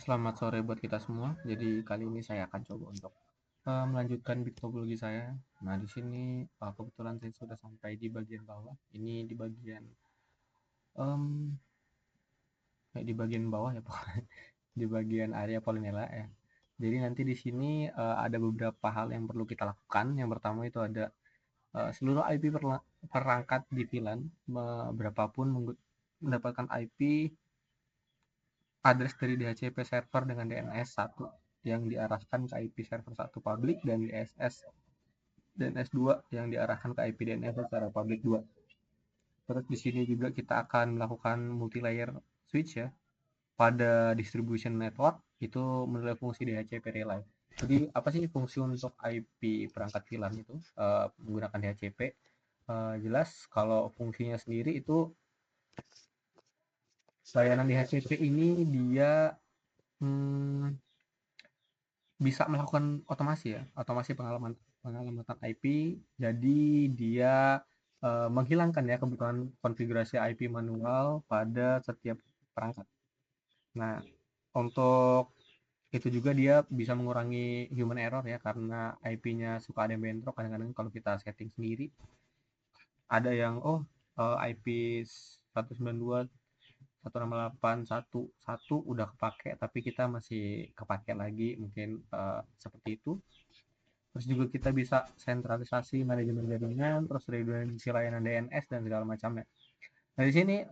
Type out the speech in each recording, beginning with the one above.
Selamat sore buat kita semua. Jadi kali ini saya akan coba untuk melanjutkan bit topologi saya. Nah, di sini kebetulan saya sudah sampai di bagian bawah. Ini di bagian em, di bagian bawah ya pokoknya di bagian area polinela ya. Jadi nanti di sini ada beberapa hal yang perlu kita lakukan. Yang pertama itu ada seluruh IP perangkat di VLAN berapapun mendapatkan IP address dari DHCP server dengan DNS 1 yang diarahkan ke IP server 1 public dan DNS 2 yang diarahkan ke IP DNS secara public 2. Terus di sini juga kita akan melakukan multi-layer switch ya pada distribution network itu melalui fungsi DHCP relay. Jadi apa sih fungsi untuk IP perangkat VLAN itu menggunakan DHCP? Jelas kalau fungsinya sendiri itu layanan DHCP ini dia hmm, bisa melakukan otomasi ya, otomasi pengalamatan IP. Jadi dia menghilangkan ya kebutuhan konfigurasi IP manual pada setiap perangkat. Nah, untuk itu juga dia bisa mengurangi human error ya karena IP-nya suka ada yang bentrok kadang-kadang kalau kita setting sendiri ada yang IP 192 168.1.1 udah kepake tapi kita masih kepake lagi mungkin seperti itu. Terus juga kita bisa sentralisasi manajemen jaringan, terus redundansi layanan DNS dan segala macamnya. Nah, di sini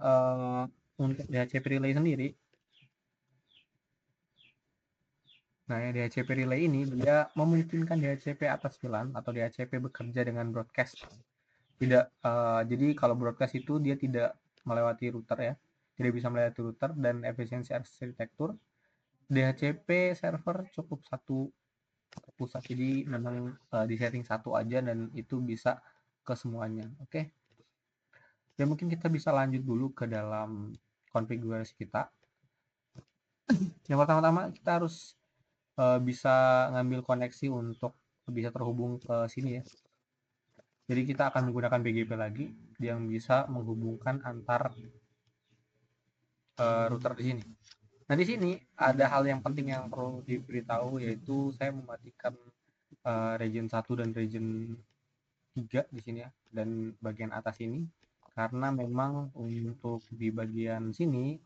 untuk DHCP relay sendiri, nah ya DHCP relay ini dia memungkinkan DHCP atas VLAN atau DHCP bekerja dengan broadcast. Tidak, jadi kalau broadcast itu dia tidak melewati router ya, tidak bisa melewati router dan efisiensi arsitektur DHCP server cukup satu pusat, jadi memang di setting satu aja dan itu bisa ke semuanya. Oke. Ya mungkin kita bisa lanjut dulu ke dalam konfigurasi kita. Yang pertama-tama kita harus bisa ngambil koneksi untuk bisa terhubung ke sini ya. Jadi kita akan menggunakan BGP lagi yang bisa menghubungkan antar router di sini. Nah di sini ada hal yang penting yang perlu diberitahu yaitu saya mematikan region 1 dan region 3 di sini ya dan bagian atas ini karena memang untuk di bagian sini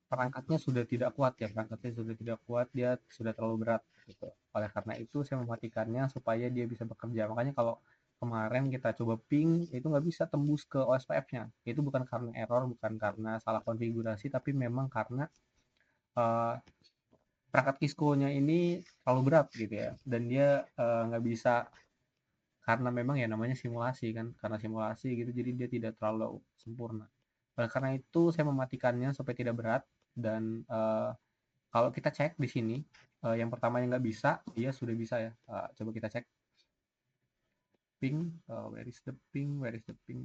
perangkatnya sudah tidak kuat ya, perangkatnya sudah tidak kuat, dia sudah terlalu berat gitu. Oleh karena itu saya mematikannya supaya dia bisa bekerja. Makanya kalau kemarin kita coba ping itu nggak bisa tembus ke OSPF-nya. Itu bukan karena error, bukan karena salah konfigurasi, tapi memang karena uh, perangkat Cisco-nya ini terlalu berat gitu ya, dan dia nggak bisa karena memang ya namanya simulasi kan, karena simulasi gitu, jadi dia tidak terlalu sempurna. Oleh karena itu saya mematikannya supaya tidak berat dan kalau kita cek di sini, yang pertamanya nggak bisa, dia sudah bisa ya. Coba kita cek ping, where is the ping, where is the ping.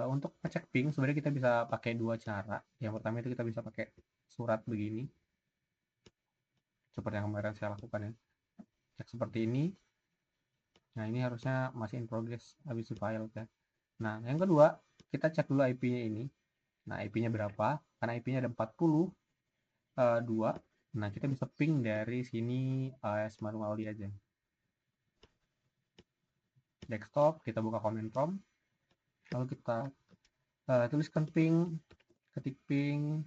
Untuk ngecek ping sebenarnya kita bisa pakai dua cara. Yang pertama itu kita bisa pakai surat begini, seperti yang kemarin saya lakukan ya. Cek seperti ini. Nah ini harusnya masih in progress, habis file ya. Nah yang kedua kita cek dulu IP-nya ini. Nah IP-nya berapa? Karena IP-nya ada 42. Nah kita bisa ping dari sini manually aja. Desktop, kita buka command prompt, lalu kita tuliskan ping, ketik ping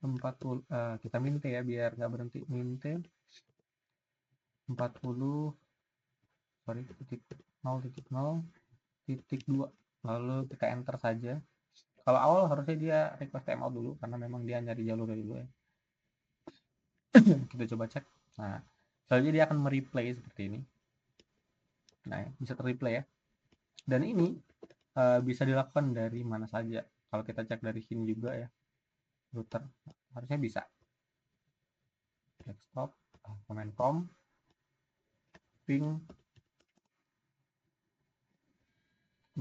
40, kita minte ya biar nggak berhenti, minte 40 sorry titik 0.0.2, lalu kita enter saja. Kalau awal harusnya dia request timeout dulu karena memang dia nyari jalur dulu ya. Kita coba cek. Nah selanjutnya dia akan mereplay seperti ini. Nah bisa terreplay ya, dan ini bisa dilakukan dari mana saja. Kalau kita cek dari sini juga ya, router harusnya bisa. Desktop, command prompt, ping,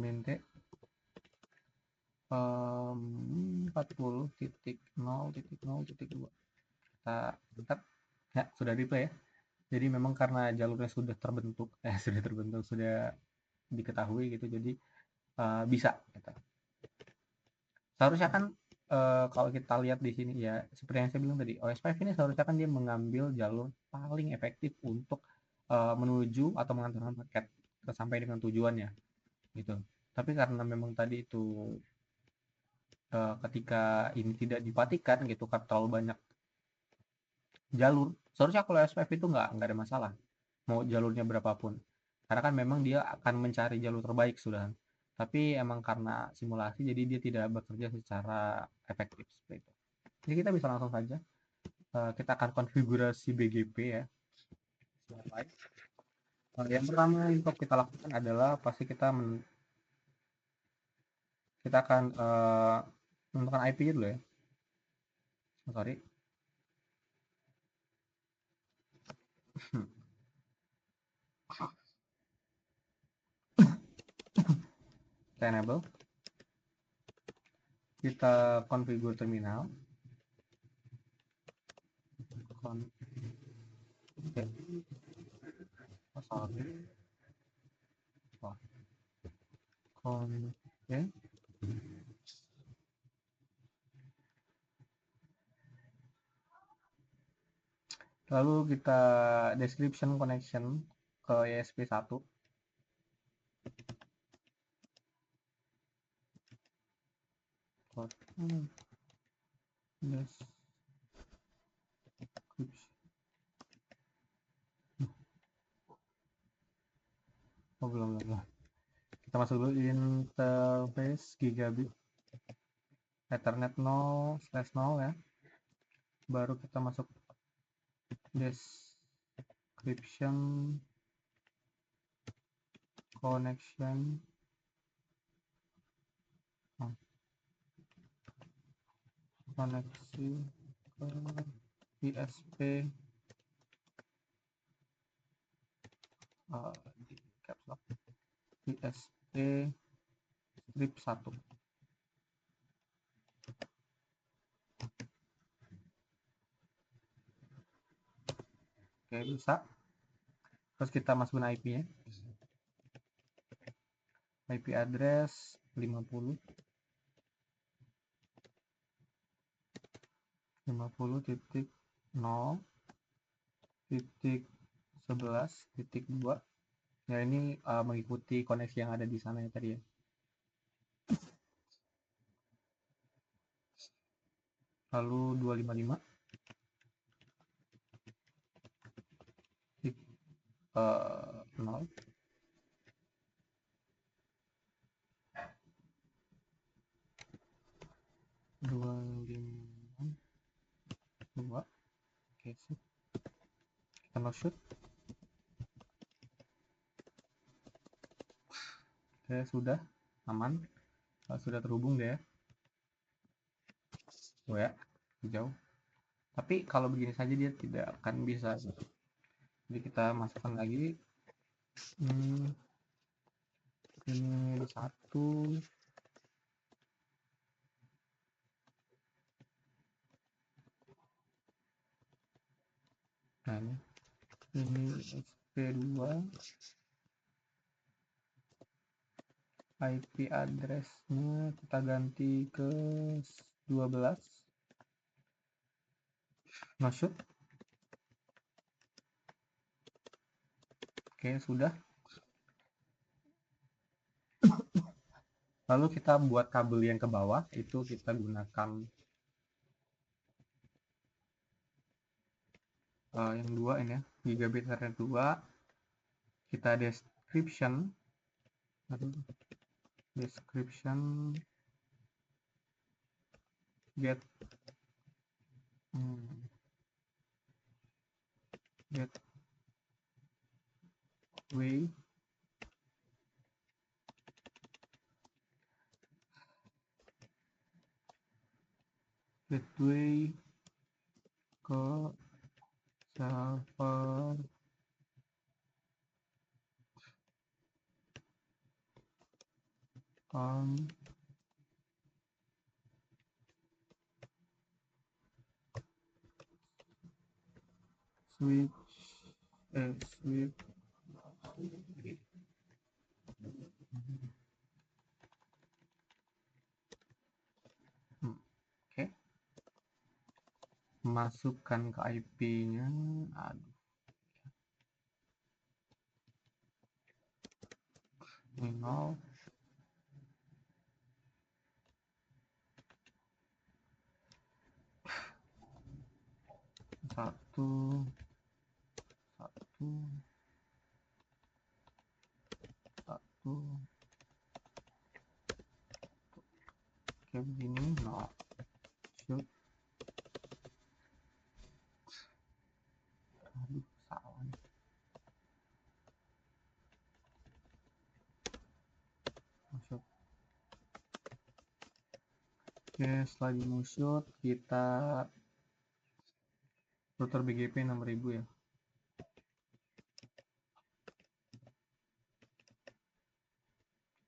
minte 40.0.0.2. Kita bentar ya, sudah replay ya. Jadi memang karena jalurnya sudah terbentuk sudah diketahui gitu, jadi bisa gitu. Seharusnya kan kalau kita lihat di sini ya, seperti yang saya bilang tadi, OS5 ini seharusnya kan dia mengambil jalur paling efektif untuk menuju atau mengantarkan paket sampai dengan tujuannya gitu. Tapi karena memang tadi itu ketika ini tidak dipatikan gitu kan terlalu banyak jalur, seharusnya kalau OS5 itu nggak ada masalah mau jalurnya berapapun. Karena kan memang dia akan mencari jalur terbaik sudah. Tapi emang karena simulasi jadi dia tidak bekerja secara efektif seperti itu. Jadi kita bisa langsung saja kita akan konfigurasi BGP ya. Yang pertama yang kita lakukan adalah pasti kita akan menentukan IP dulu ya. Sorry. Kita enable. Kita configure terminal. Okay. Sorry. Okay. Lalu kita description connection ke ESP1. Description. Oh, belum. Kita masuk dulu interface gigabit Ethernet 0/0 ya. Baru kita masuk description connection koneksi ke ISP di caps lock ISP strip 1. Oke, bisa. Terus kita masukin IP nya. IP address 50 titik 0 titik 11 titik 2 ya, ini mengikuti koneksi yang ada di sana ya tadi ya. Lalu 255 0 252. Oke, sip. Kita no shoot. Oke, sudah aman. Sudah terhubung deh ya. Oh ya, jauh. Tapi kalau begini saja dia tidak akan bisa. Jadi kita masukkan lagi. Ini satu. Nah, ini SP2. IP address-nya kita ganti ke 12. Masuk. Oke, sudah. Lalu kita buat kabel yang ke bawah, itu kita gunakan yang 2 ini ya, gigabit Ethernet 2. Kita description get gateway ke server switch masukkan ke IP-nya. Aduh, ini 0. Satu, satu, satu. Kayak begini, no. Shoot. Aduh, salah nih. Masuk. Oke, setelah di shoot, kita router BGP 6000 ya.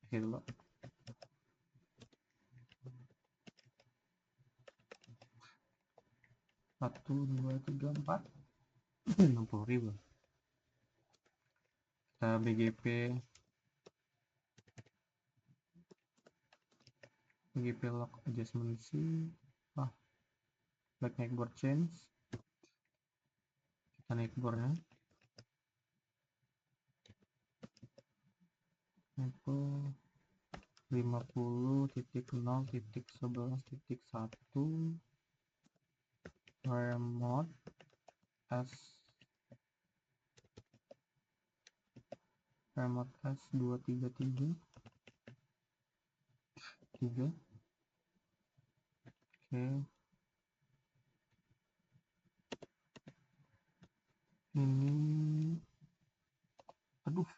Oke dulu. 1, 2, 3, 4. 60.000. Kita BGP lock adjustment C. Black network change. Kita networknya. Itu 50.0.11.1 remote S233 3. Oke, ini aduh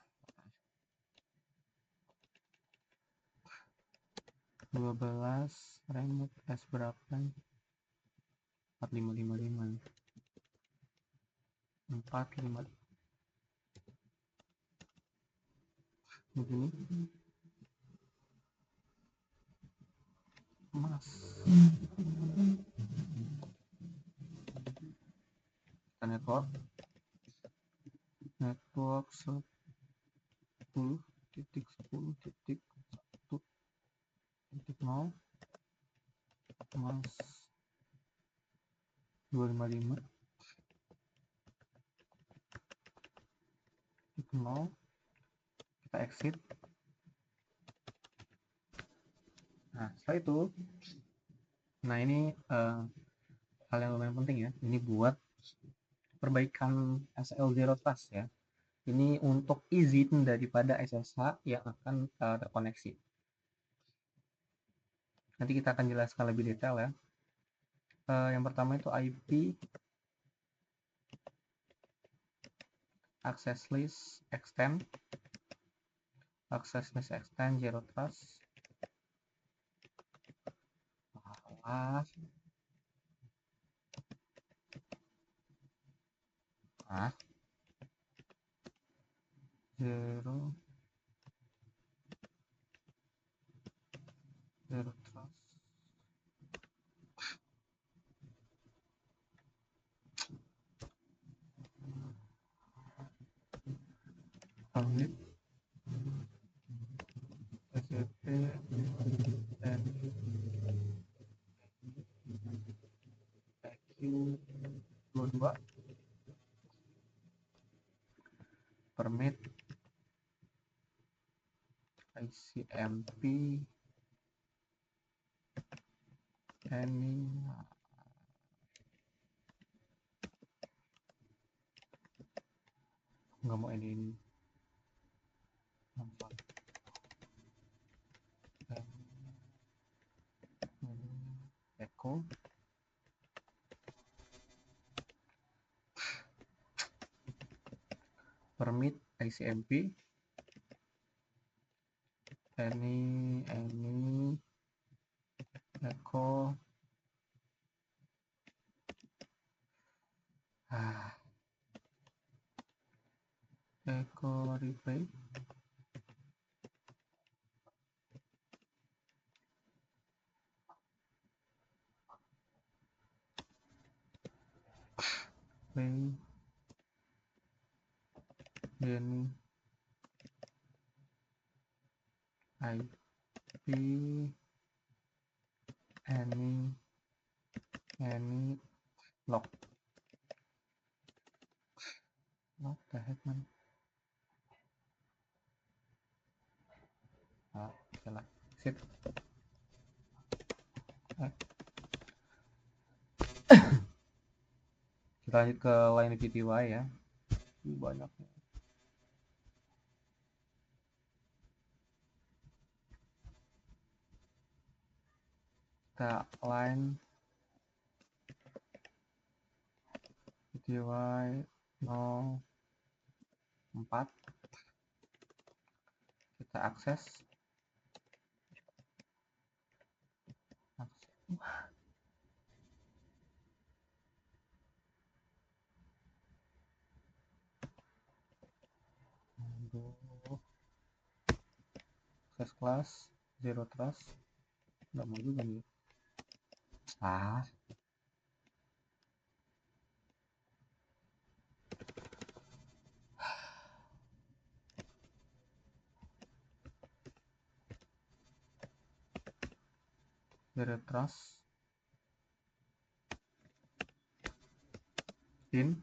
12 remote S berapa? 4555 455 begini mas. Kita network 10.10.1.0 mas 255 0. Kita exit. Nah, setelah itu, nah ini hal yang lumayan penting ya. Ini buat perbaikan SL Zero Trust ya. Ini untuk izin daripada SSH yang akan terkoneksi. Nanti kita akan jelaskan lebih detail ya. Yang pertama itu IP access list extend Zero Trust. Zero Trust. Permit SCP dan EQ22 permit ICMP ini nggak mau ini echo permit ICMP any echo echo replay play then IP any Lock. What the heck, man? Ah, salah. Sip. Kita lanjut ke line PTY ya. Banyak. Kita line PTY 04. Kita akses. Akses kelas zero trust. Nggak mau juga nih. Zero trust in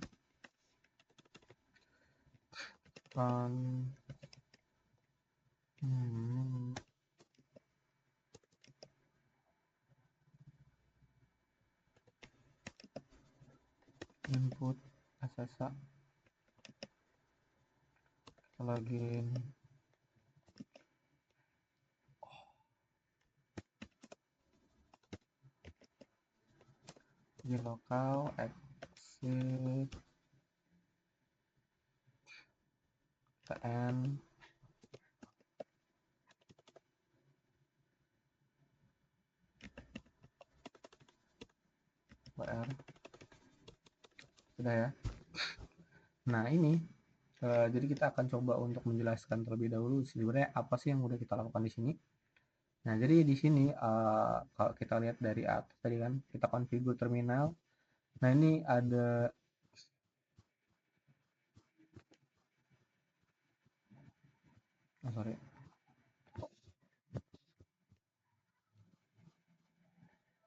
input SSH login di lokal exit tn wr. Sudah ya. Nah ini jadi kita akan coba untuk menjelaskan terlebih dahulu sebenarnya apa sih yang udah kita lakukan di sini. Nah jadi di sini kalau kita lihat dari atas tadi kan kita configure terminal. Nah ini ada sorry.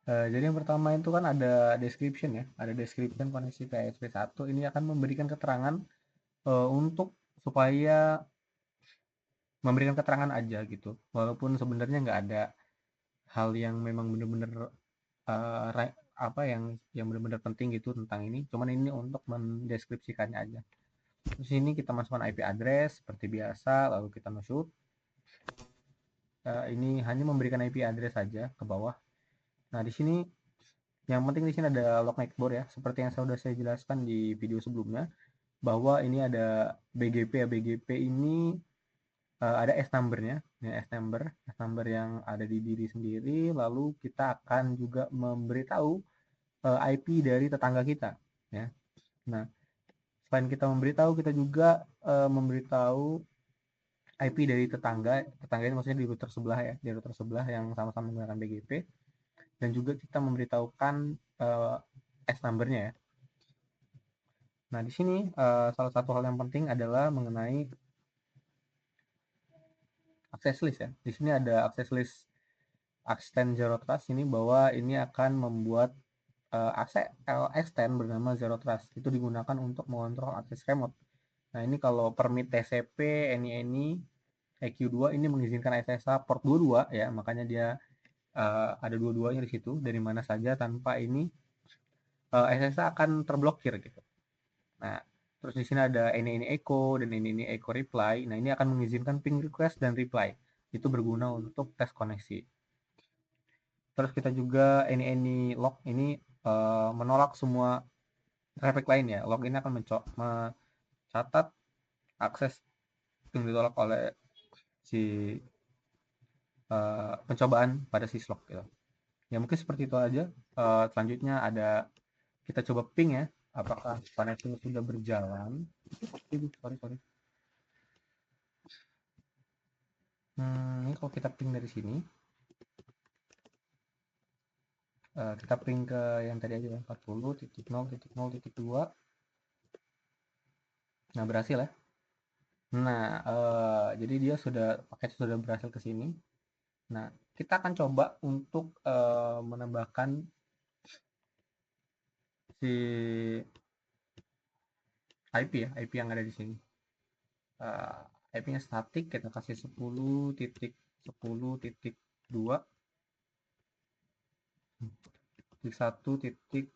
Jadi yang pertama itu kan ada description ya, ada description koneksi PHP 1. Ini akan memberikan keterangan untuk supaya memberikan keterangan aja gitu. Walaupun sebenarnya nggak ada hal yang memang benar-benar apa yang benar-benar penting gitu tentang ini. Cuman ini untuk mendeskripsikannya aja. Terus ini kita masukkan IP address seperti biasa, lalu kita no-shoot. Ini hanya memberikan IP address saja ke bawah. Nah di sini yang penting di sini ada log netboard ya, seperti yang sudah saya jelaskan di video sebelumnya, bahwa ini ada BGP ya. BGP ini ada S number-nya, ya, S number yang ada di diri sendiri. Lalu kita akan juga memberitahu IP dari tetangga kita, ya. Nah, selain kita memberitahu, kita juga memberitahu IP dari tetangga. Tetangga ini maksudnya di router sebelah ya, di router sebelah yang sama-sama menggunakan BGP. Dan juga kita memberitahukan S number-nya ya. Nah, di sini salah satu hal yang penting adalah mengenai access list ya. Di sini ada access list extend zero trust ini, bahwa ini akan membuat extend bernama zero trust. Itu digunakan untuk mengontrol akses remote. Nah, ini kalau permit TCP, any EQ2 ini mengizinkan SSH port 22 ya, makanya dia ada dua-duanya di situ, dari mana saja tanpa ini SSH akan terblokir gitu. Nah, terus di sini ada any echo dan any echo reply. Nah, ini akan mengizinkan ping request dan reply. Itu berguna untuk tes koneksi. Terus kita juga any log ini menolak semua traffic lain ya. Log ini akan mencatat akses yang ditolak oleh si pencobaan pada syslog gitu. Ya mungkin seperti itu aja. Selanjutnya ada kita coba ping ya, apakah koneksi sudah berjalan. Sorry. Ini kalau kita ping dari sini, kita ping ke yang tadi aja 40.0.0.2. Nah, berhasil ya. Nah, jadi dia paket sudah berhasil ke sini. Nah, kita akan coba untuk menambahkan si IP ya, IP yang ada di sini. IP-nya statik, kita kasih 10.10.2 titik 1 titik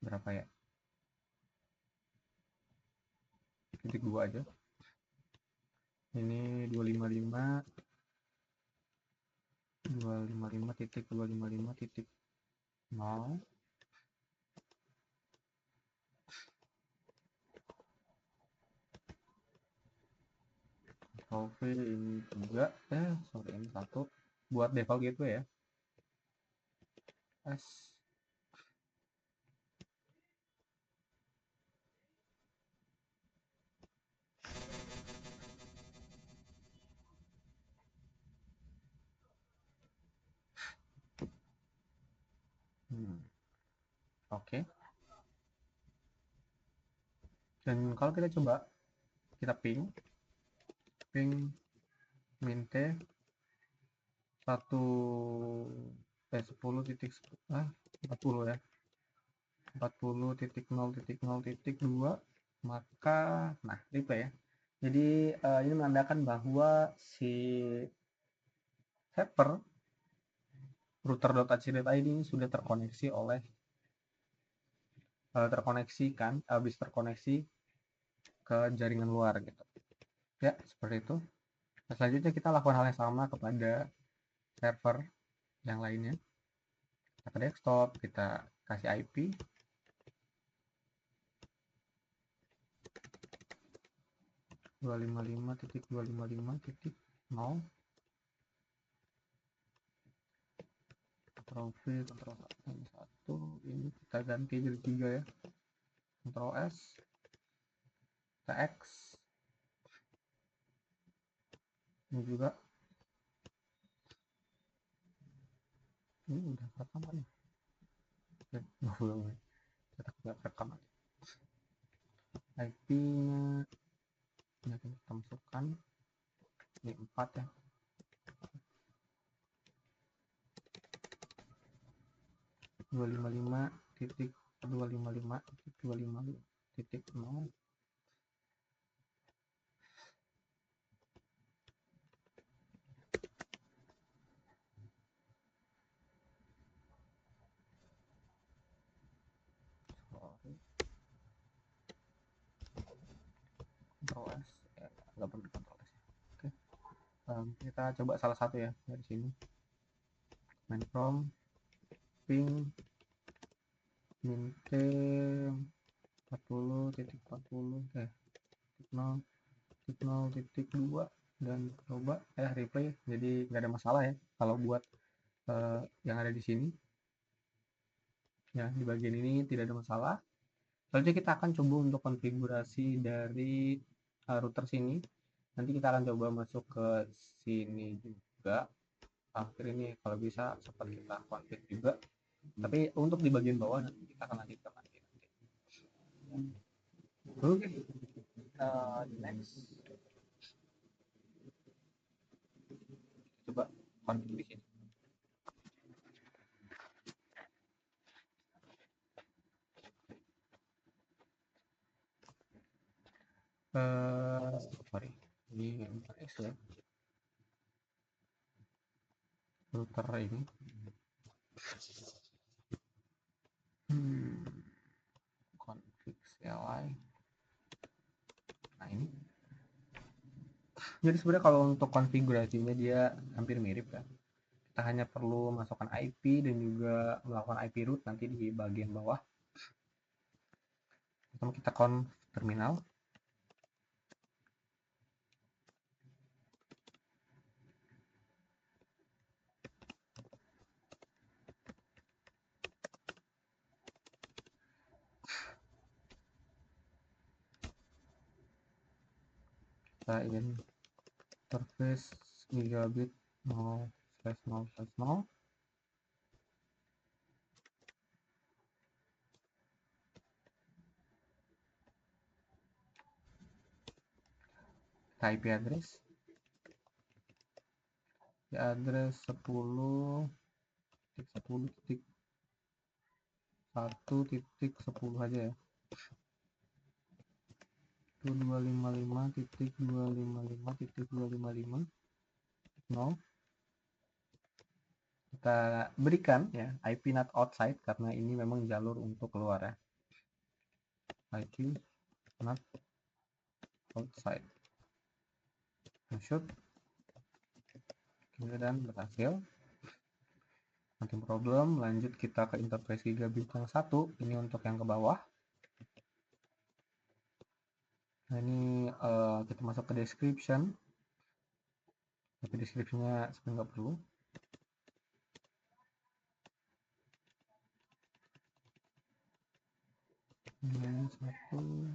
berapa ya, titik 2 aja. Ini 255.255.0. Ctrl V ini 3, sorry ini 1 buat default gateway ya. S. Oke. Dan kalau kita coba, kita ping mint 40 ya, 40.0.0.2, maka nah replay ya. Jadi ini menandakan bahwa si helper router.ac.id ini sudah terkoneksi habis terkoneksi ke jaringan luar gitu ya, seperti itu. Nah, selanjutnya kita lakukan hal yang sama kepada server yang lainnya. Kita ke desktop, kita kasih IP 255.255.0. Ctrl V, Ctrl 1, ini kita ganti jadi 3 ya. Ctrl S, kita X, ini juga, ini udah rekaman ya, belum ya, kita rekaman. IP nya kita masukkan, ini 4 ya, 255.255.0. Ctrl S, nggak perlu Ctrl S. Oke, kita coba salah satu ya dari sini. Main from ping mint 40.40.0.2 dan coba replay. Jadi nggak ada masalah ya kalau buat yang ada di sini ya, di bagian ini tidak ada masalah. Selanjutnya kita akan coba untuk konfigurasi dari router sini. Nanti kita akan coba masuk ke sini juga. Akhir ini kalau bisa sempat kita config juga. Tapi untuk di bagian bawah nanti kita akan lanjutkan lagi. Oke, next. Coba config di sini. Sorry, ini X ya, router ini. Config CLI. Nah ini. Jadi sebenarnya kalau untuk konfigurasinya dia hampir mirip ya. Kita hanya perlu masukkan IP dan juga melakukan IP root nanti di bagian bawah. Pertama kita conf terminal. Kita ingin interface gigabit 0/0/0. IP address 10.10.10.1 1.10 aja ya. 255.255.255.255 kita berikan ya IP not outside karena ini memang jalur untuk keluar ya. IP not outside. Shoot. Kemudian berhasil. Nanti problem, lanjut kita ke interface gigabit yang satu, ini untuk yang ke bawah. Nah ini kita masuk ke description, tapi descriptionnya sebenarnya nggak perlu. Ini 1,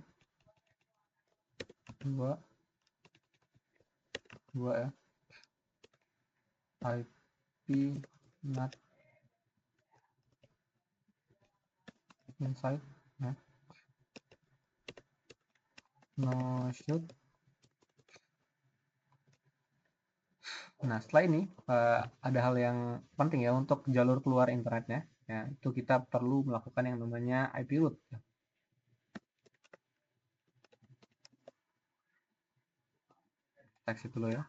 2 ya. IP not inside ya. No shoot. Nah setelah ini ada hal yang penting ya untuk jalur keluar internetnya ya, itu kita perlu melakukan yang namanya IP root ya. Teks itu dulu ya.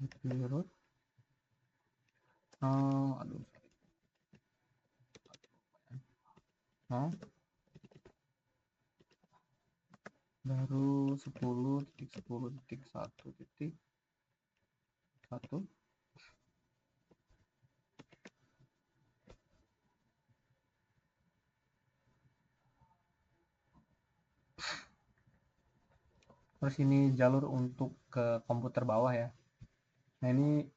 IP root. Aduh. No. Baru 10.10.1.1. Terus ini jalur untuk ke komputer bawah ya. Nah ini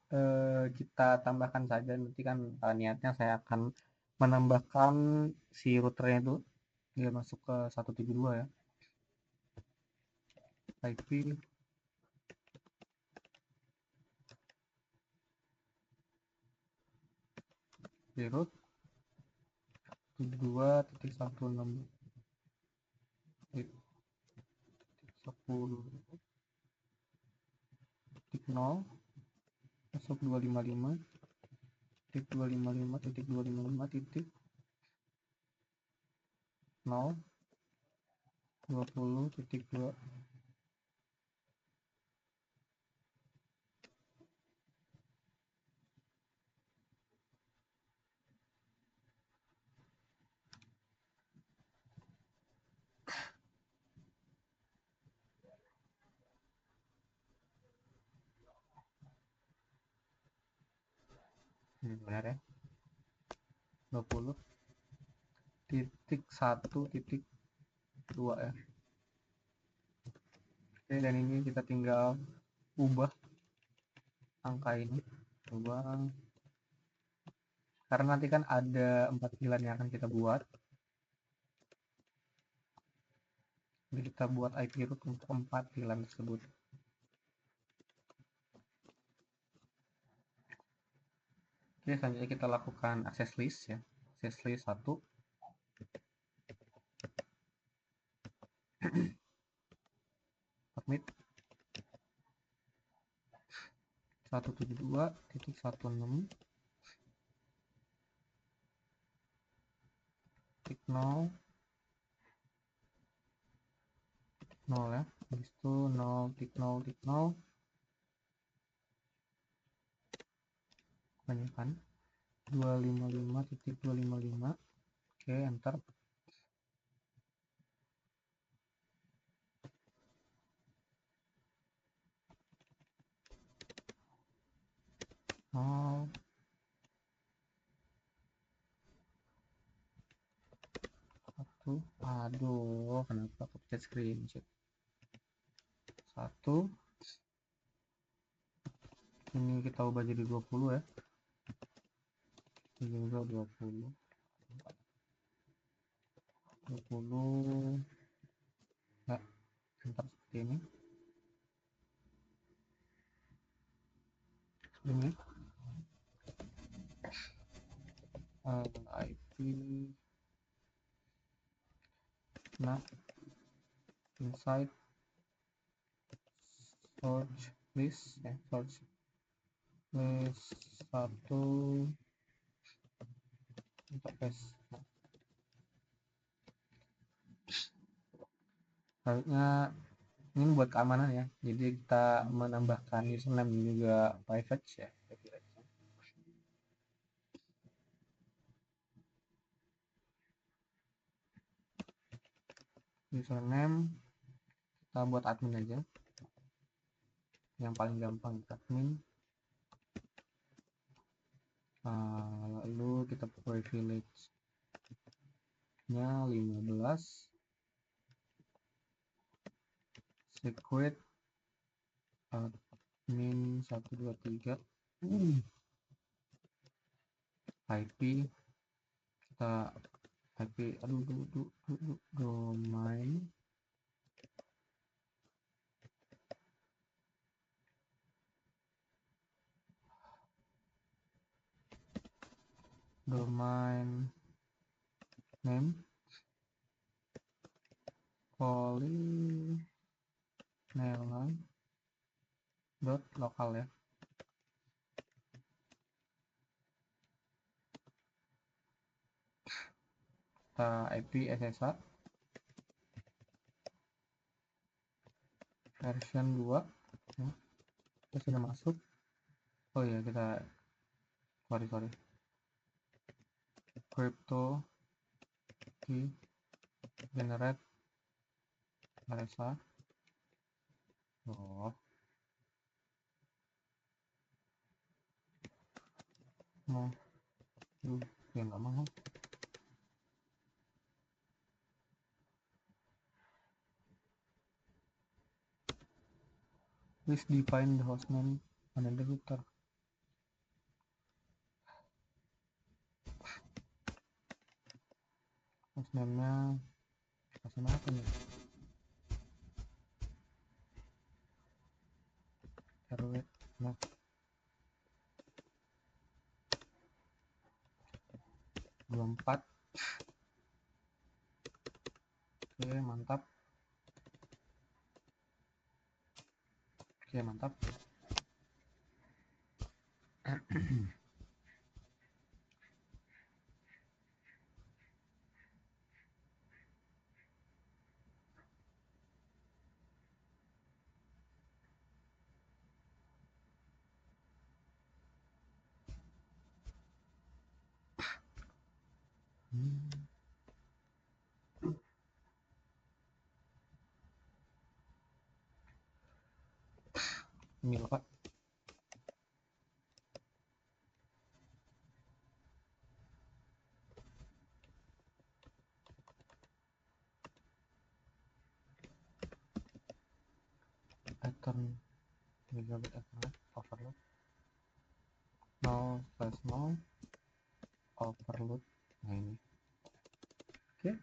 kita tambahkan saja, nanti kan niatnya saya akan menambahkan si routernya itu dia masuk ke 172 ya. IP root 2.16.10.0 masuk 255.255.255.0 20.2. Benar ya, 20.1.2 ya. Oke, dan ini kita tinggal ubah angka ini, ubah karena nanti kan ada 4 VLAN yang akan kita buat. Jadi kita buat IP root untuk 4 VLAN tersebut. Oke, selanjutnya kita lakukan access list ya. Access list 1. Submit 172.16.0 0 ya. Habis itu 0.0.0 kebanyakan 255.255. Oke, enter. Oh, satu. Aduh, kenapa kepencet screenshot? 1. Ini kita ubah jadi 20 ya. Ini juga 20. 20. Ya, enter seperti ini. Ini IP nah inside search list ya, search list 1 interface. Harusnya ini buat keamanan ya, jadi kita menambahkan username juga private ya. Username kita buat admin aja, yang paling gampang admin. Lalu kita privilege nya 15, secret admin 123, IP kita IP domain name polynelan.local ya. Kita IP SSH version 2 ya. Kita sudah masuk. Oh ya, kita sorry crypto key generate RSA. Oh mau ya nggak mau. Please define the hostname and the router. Hostname-nya kasih apa nih? RW nah 24. Oke, mantap. Ini loh Pak. Ethernet gigabit Ethernet overload 0/0 overload. Nah ini oke.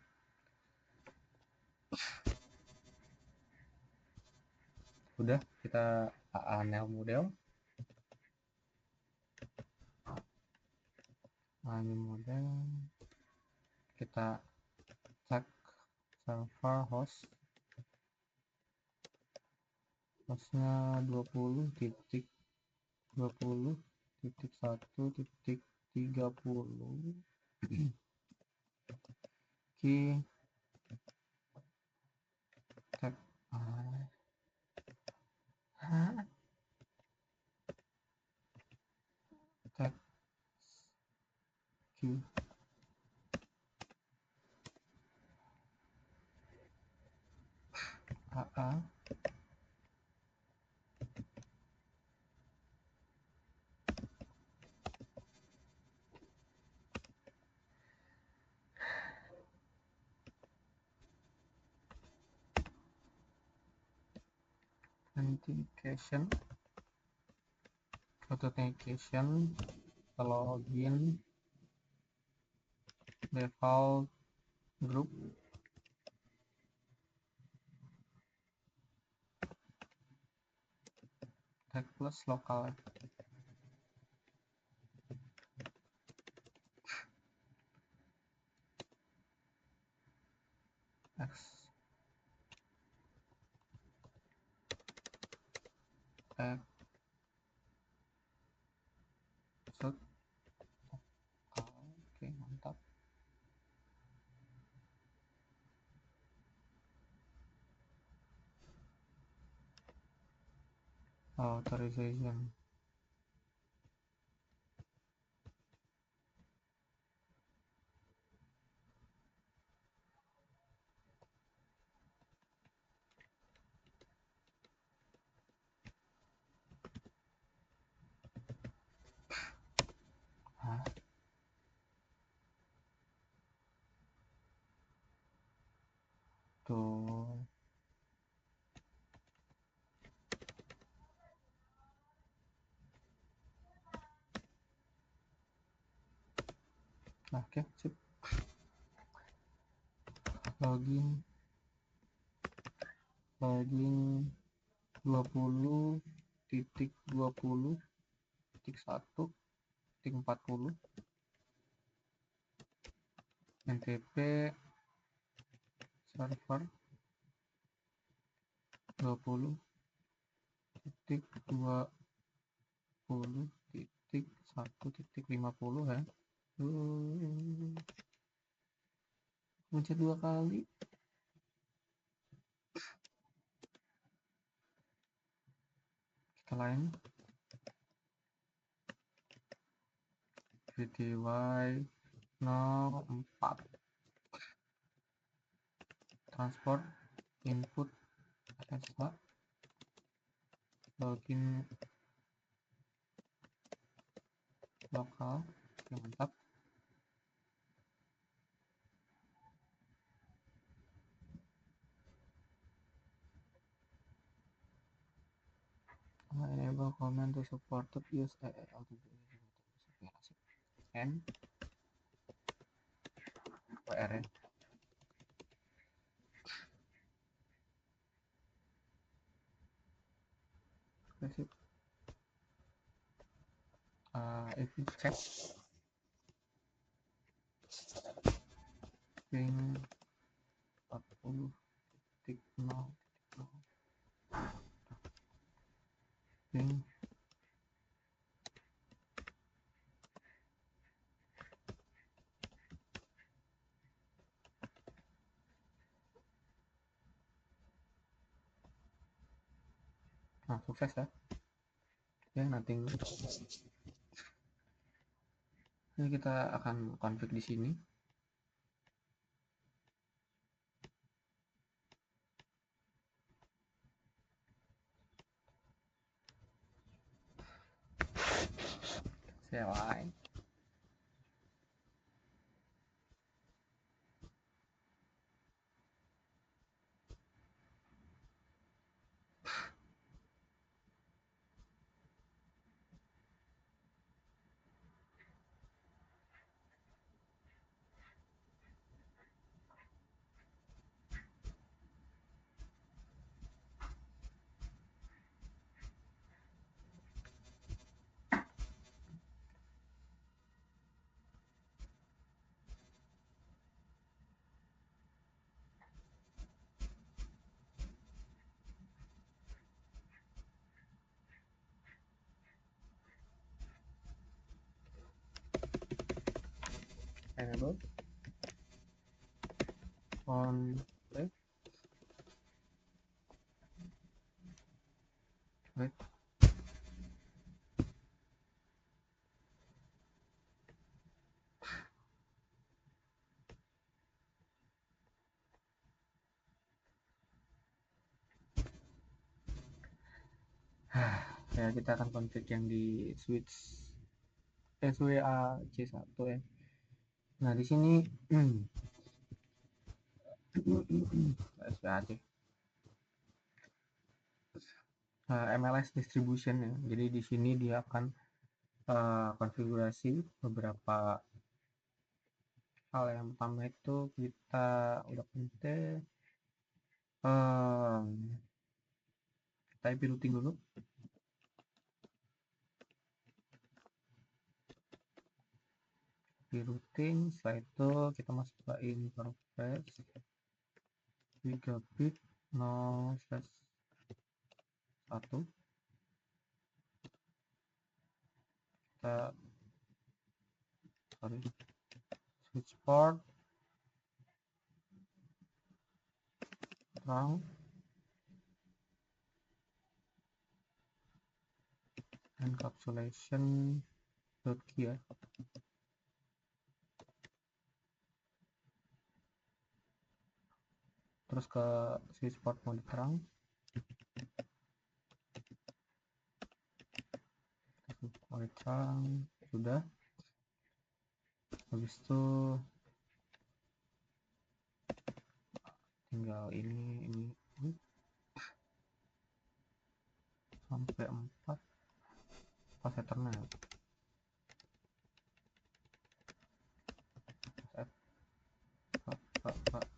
Udah kita anel model kita cek server hostnya 20.20.1.30 key cek cek key AA authentication login default group tag plus lokal x authorization. Hah? Tuh. Nah, oke, sip. Login 20.20.1.40 NTP server 20.20.1.50 ya. Mencet 2 kali. Kita lain VTY 04 transport input SH login lokal. Oke, mantap. Enable command to supported use N WR ya. Sip. Itu cek ping 40.0 ping nah, sukses ya. Ya, nanti ini kita akan config di sini. CLI enable on wait. Ya, kita akan config yang di switch SWA-C1 ya. Nah, di sini SWA-C MLS distribution ya. Jadi di sini dia akan konfigurasi beberapa hal. Yang pertama itu kita udah config kita IP routing dulu. IP routing, setelah itu kita masuk ke interface gigabit 0/1. Kita switch port terang encapsulation key ya. Terus ke switchport mode terang, mode terang sudah. Habis itu tinggal ini sampai 4 pas Ethernet.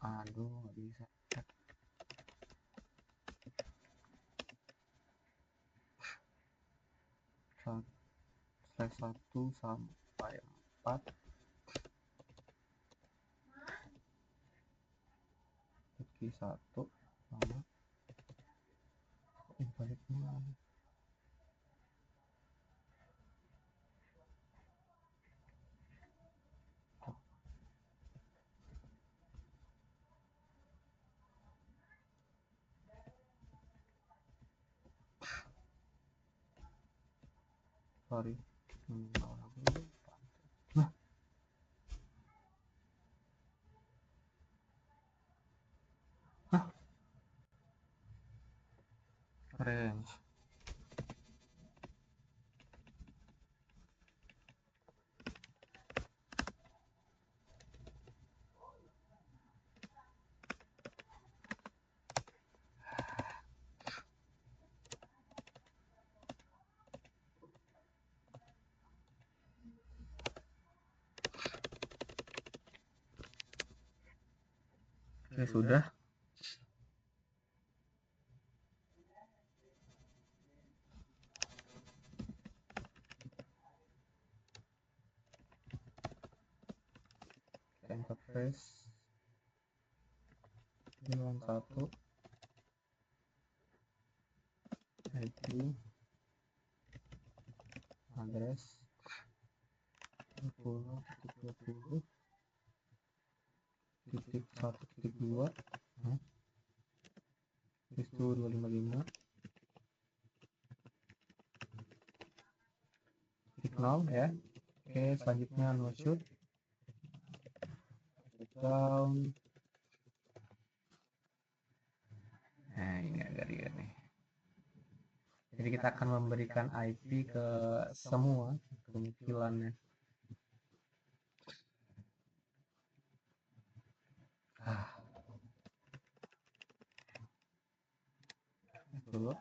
Aduh nggak bisa. Slash 1 sampai 4 key 1 sama baliknya. Sorry. Range. Oke, sudah. Interface 91 IP address 20.20.1.2 itu 255 signal ya. Oke, selanjutnya no shoot down. Nah, ini agak lihat nih. Jadi kita akan memberikan IP ke semua kemungkinannya. Dulu.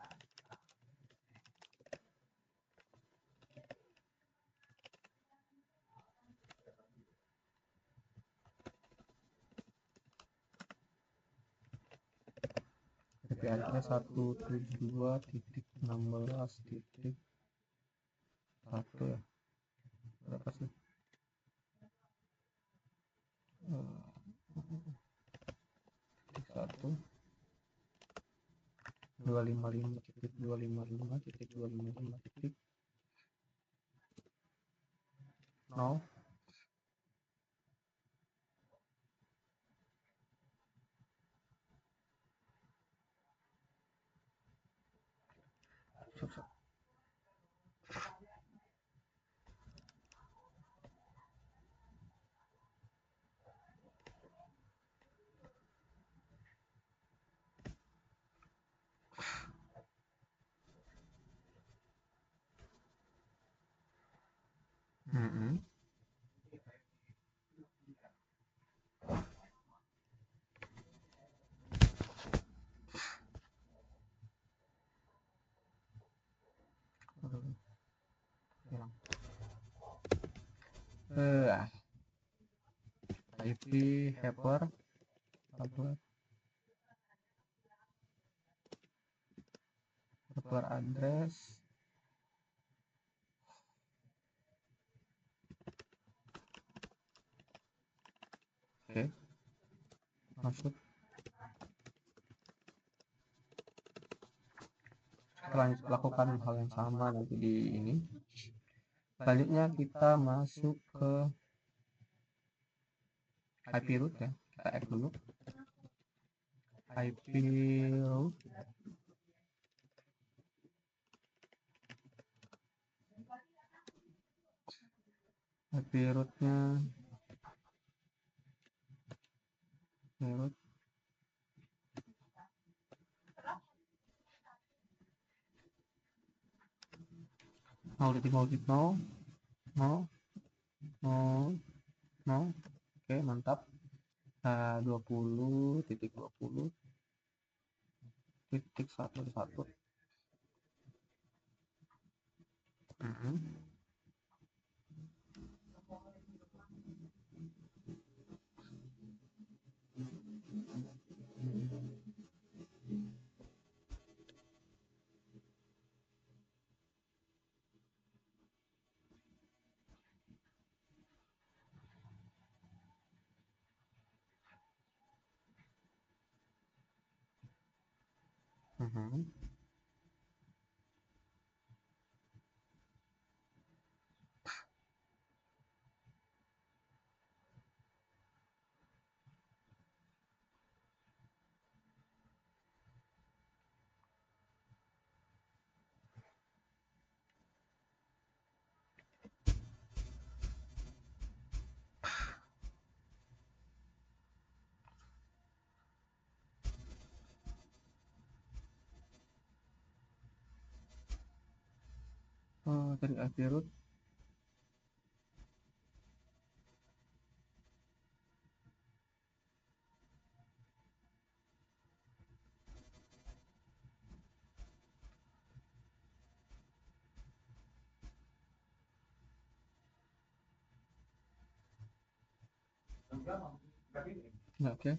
IP address 172.16.1 ya. Berapa sih? 1 255.255.255.0. IP helper address oke, masuk. Lakukan hal yang sama nanti di ini. Selanjutnya kita masuk ke IP root ya. Kita add dulu IP root IP rootnya root 0.0.0 0 0 0. Oke, mantap. 20.20.11. Dari IP root. Oke.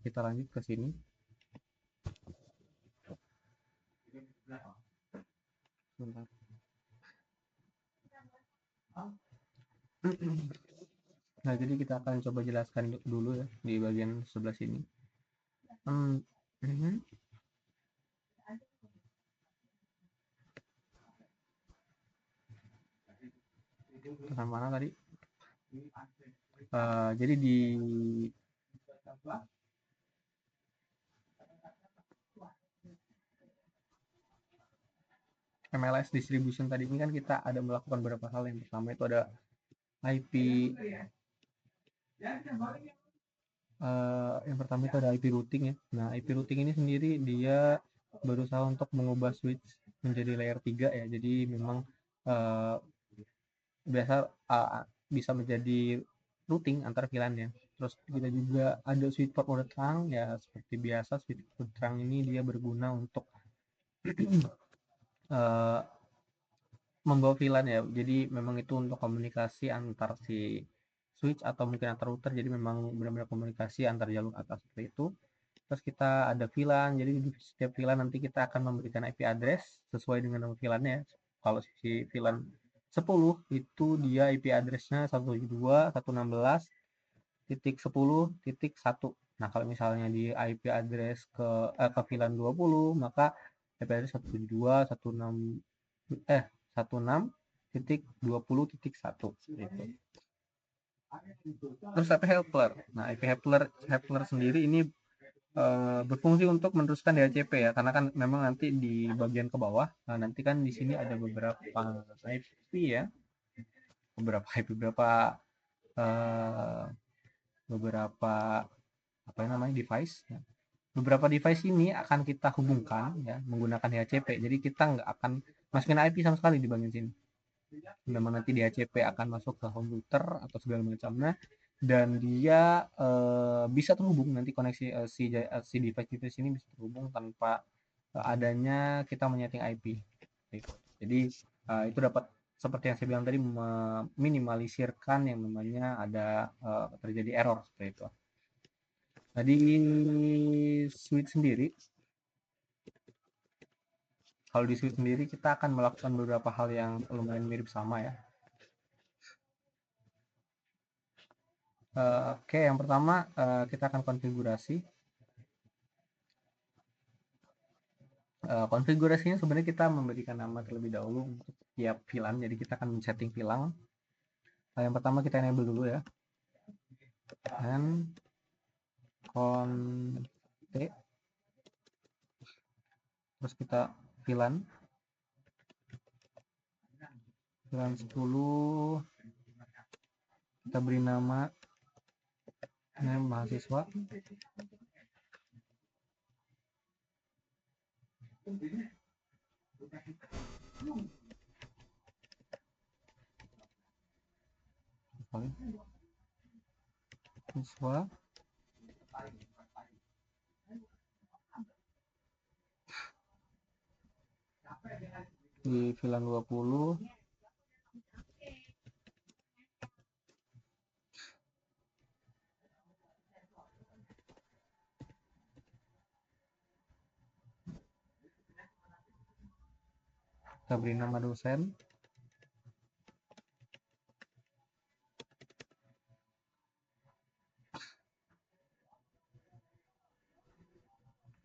Kita lanjut ke sini. Bentar. Nah, jadi kita akan coba jelaskan dulu ya di bagian sebelah sini. Tekan mana tadi? Jadi di MLS distribution tadi ini kan kita ada melakukan beberapa hal. Yang pertama itu ada IP yang pertama itu ada IP routing ya. Nah, IP routing ini sendiri dia berusaha untuk mengubah switch menjadi layer 3 ya. Jadi memang biasa bisa menjadi routing antar VLAN ya. Terus kita juga ada switch port mode terang ya, seperti biasa switch mode terang ini dia berguna untuk membawa VLAN ya. Jadi memang itu untuk komunikasi antar si switch atau mungkin antar router. Jadi memang benar-benar komunikasi antar jalur atas seperti itu. Terus kita ada VLAN. Jadi di setiap VLAN nanti kita akan memberikan IP address sesuai dengan nama VLAN-nya. Kalau si VLAN 10 itu dia IP address-nya 172.116.10.1. Nah, kalau misalnya di IP address ke VLAN 20, maka IP address 172.16.20.1 gitu. Terus IP helper. Nah, IP helper sendiri ini berfungsi untuk meneruskan DHCP ya, karena kan memang nanti di bagian ke bawah, nanti kan di sini ada beberapa IP ya, beberapa apa namanya device ya. Beberapa device ini akan kita hubungkan ya menggunakan DHCP. Jadi kita nggak akan masukin IP sama sekali di bagian sini. Memang nanti DHCP akan masuk ke home router atau segala macamnya, dan dia bisa terhubung nanti koneksi si device ini bisa terhubung tanpa adanya kita menyeting IP. Jadi itu dapat seperti yang saya bilang tadi, meminimalisirkan yang namanya ada terjadi error seperti itu. Nah, di switch sendiri, kalau di switch sendiri kita akan melakukan beberapa hal yang lumayan mirip sama ya. Oke, yang pertama kita akan konfigurasi. Konfigurasinya sebenarnya kita memberikan nama terlebih dahulu untuk setiap VLAN. Jadi kita akan men-setting VLAN. Yang pertama kita enable dulu ya. And config. Terus kita VLAN 10 kita beri nama mahasiswa. Siswa di VLAN 20 kita beri nama dosen.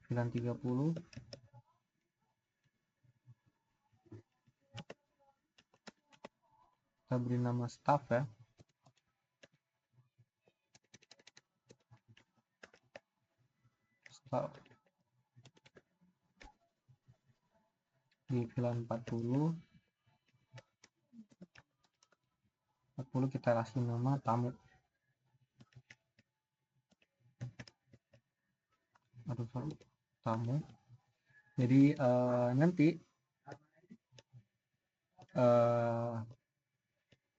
VLAN 30 kita beri nama staff ya. Staff di VLAN 40 kita kasih nama tamu. Tamu. Jadi nanti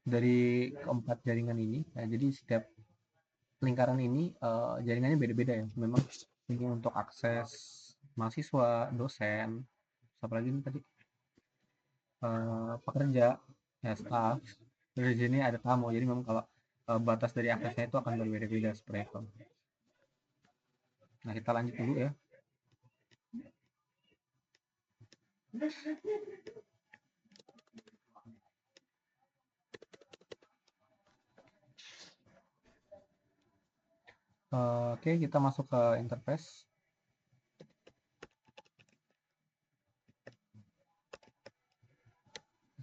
dari keempat jaringan ini, jadi setiap lingkaran ini jaringannya beda-beda ya. Memang ini untuk akses mahasiswa, dosen, apa lagi ini tadi, pekerja, ya staff. Dari sini ada tamu. Jadi memang kalau batas dari aksesnya itu akan berbeda-beda seperti itu. Nah, kita lanjut dulu ya. Oke, kita masuk ke interface.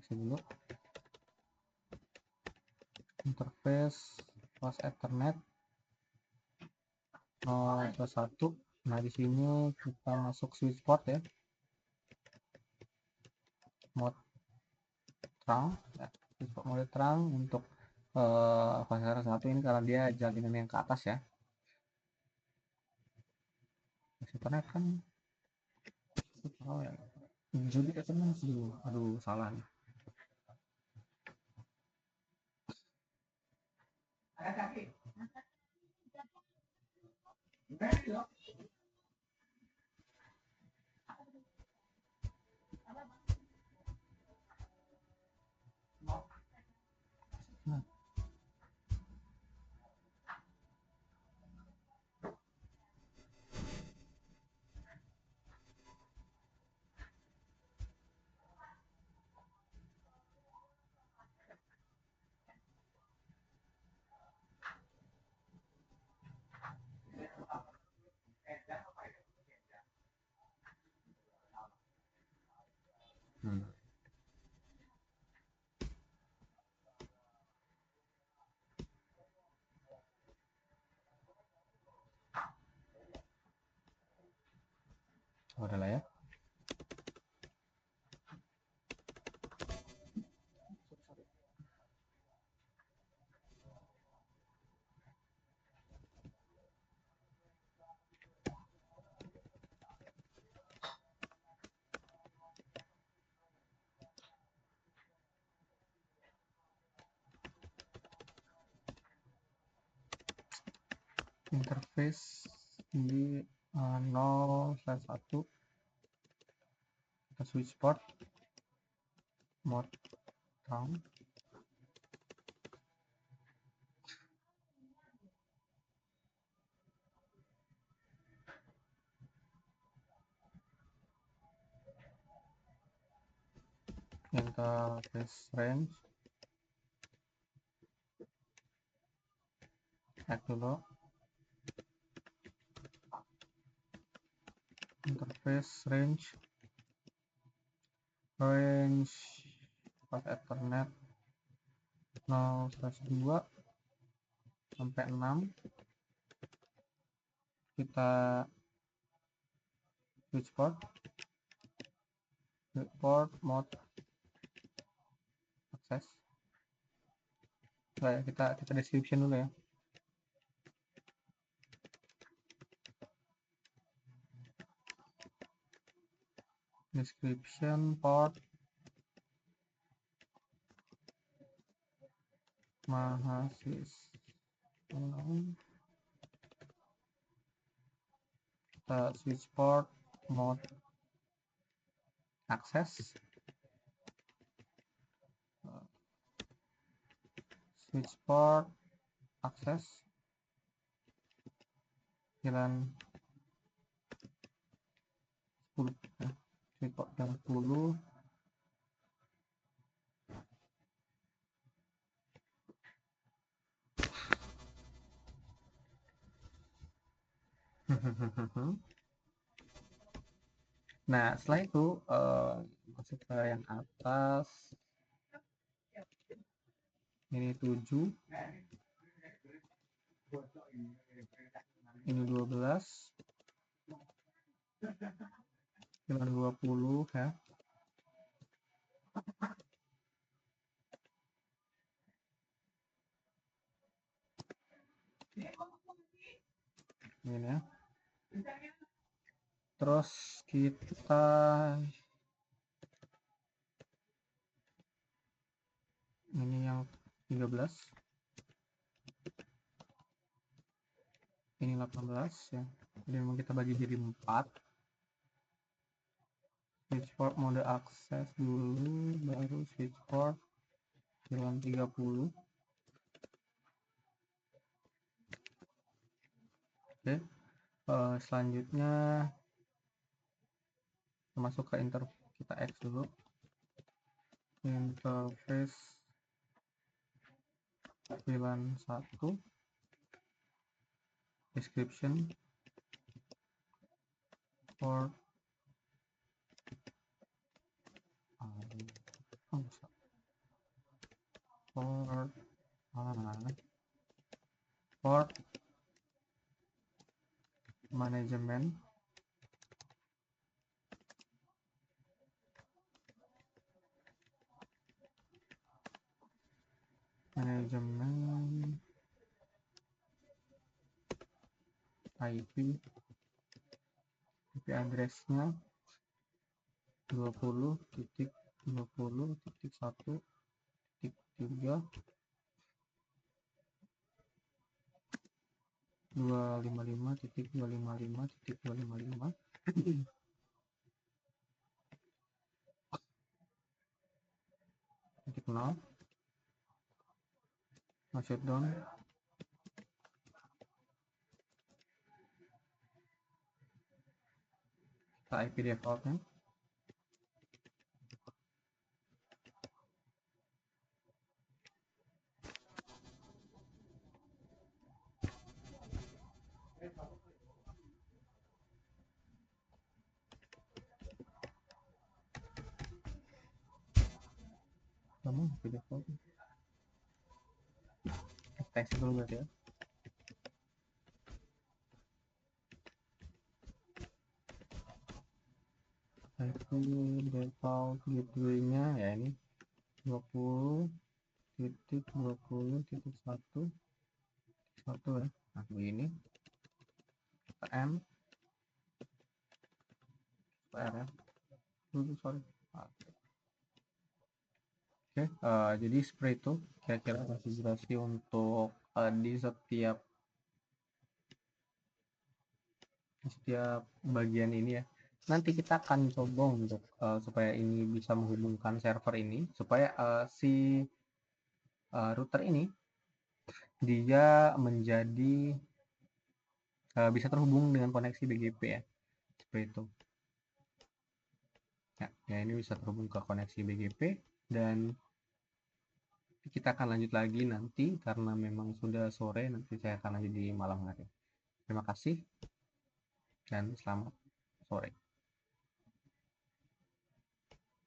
Dulu interface pas Ethernet 0+1. Nah, di sini kita masuk switch port ya, mode terang ya. Switch port mode terang untuk fase 1 ini karena dia jaringan yang ke atas ya. Ethernet kan ya, jadi Ethernet dulu, aduh salah nih. Udah lah ya. Interface di 0/1 kita switch port mode terang. Interface range add dulu. Interface range pas Ethernet 0/2 sampai 6 kita switch port mode akses lah ya, kita description dulu ya. Description port mahasiswa, switch port mode akses, switch port akses 9 10 ya. Switch port yang 10 nah setelah itu masuk ke yang atas, ini 7, ini 12, 20 ya. Ini ya. Terus kita ini yang 13, ini 18 ya. Jadi memang kita bagi jadi 4. Switch port mode akses dulu, baru switch port 930. Oke, selanjutnya kita masuk ke kita X dulu, interface 91, description port port manajemen IP address-nya 20.20.1.3 255.255.255 titik 0 shutdown kita IP defaultnya kamu IP default tes dulu berarti ya. IP default gateway-nya ya ini 20.20.1 ya. Nah begini M R ya. Sorry. Oke, jadi seperti itu kira-kira konfigurasi untuk di setiap bagian ini ya. Nanti kita akan coba untuk supaya ini bisa menghubungkan server ini, supaya si router ini dia menjadi bisa terhubung dengan koneksi BGP ya, seperti itu. Ya, ini bisa terhubung ke koneksi BGP dan kita akan lanjut lagi nanti karena memang sudah sore, nanti saya akan lanjut di malam hari. Terima kasih dan selamat sore.